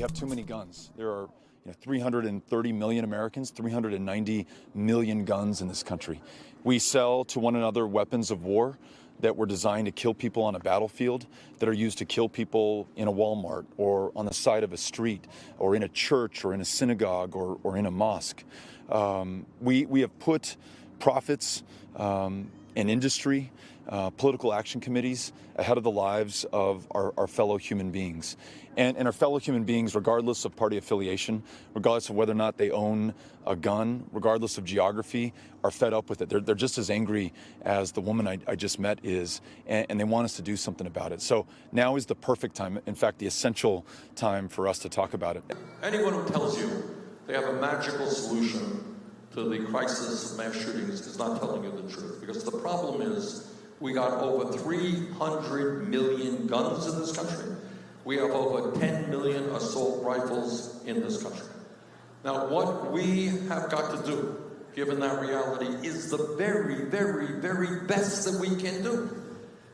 have too many guns. There are 330 million Americans, 390 million guns in this country. We sell to one another weapons of war that were designed to kill people on a battlefield, that are used to kill people in a Walmart or on the side of a street or in a church or in a synagogue or in a mosque. We have put profits and industry, political action committees ahead of the lives of our fellow human beings. And our fellow human beings, regardless of party affiliation, regardless of whether or not they own a gun, regardless of geography, are fed up with it. They're just as angry as the woman I just met is, and they want us to do something about it. So now is the perfect time, in fact, the essential time for us to talk about it. Anyone who tells you they have a magical solution to the crisis of mass shootings is not telling you the truth, because the problem is we got over 300 million guns in this country. We have over 10 million assault rifles in this country. Now, what we have got to do, given that reality, is the very, very, very best that we can do.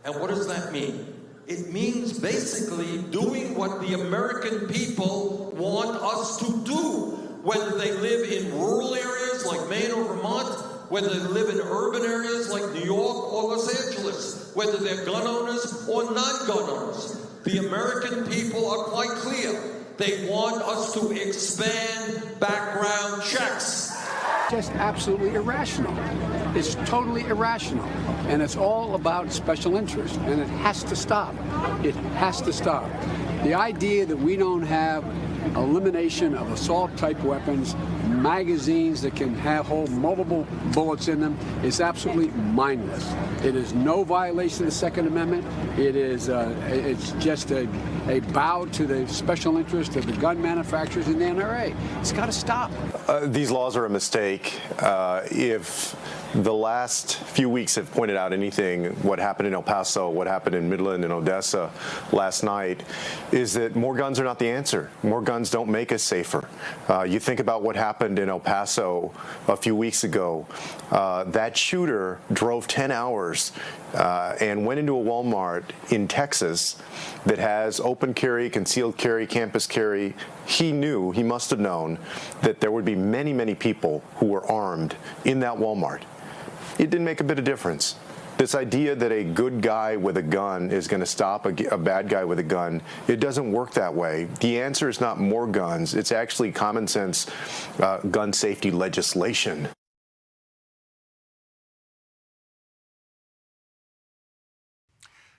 And what does that mean? It means basically doing what the American people want us to do, whether they live in rural areas like Maine or Vermont, whether they live in urban areas like New York or Los Angeles, whether they're gun owners or non-gun owners. The American people are quite clear. They want us to expand background checks. Just absolutely irrational. It's totally irrational. And it's all about special interest. And it has to stop. It has to stop. The idea that we don't have elimination of assault-type weapons, magazines that can hold multiple bullets in them, is absolutely mindless. It is no violation of the Second Amendment. It is it's just a bow to the special interest of the gun manufacturers and the NRA. It's got to stop. These laws are a mistake. If the last few weeks have pointed out anything, what happened in El Paso, what happened in Midland and Odessa last night, is that more guns are not the answer. More guns don't make us safer. You think about what happened in El Paso a few weeks ago. That shooter drove 10 hours and went into a Walmart in Texas that has open carry, concealed carry, campus carry. He must have known that there would be many, many people who were armed in that Walmart. It didn't make a bit of difference. This idea that a good guy with a gun is going to stop a bad guy with a gun, it doesn't work that way. The answer is not more guns. It's actually common sense gun safety legislation.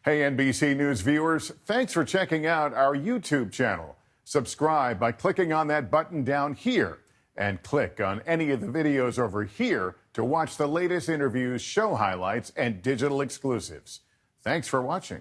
Hey, NBC News viewers, thanks for checking out our YouTube channel. Subscribe by clicking on that button down here, and click on any of the videos over here to watch the latest interviews, show highlights, and digital exclusives. Thanks for watching.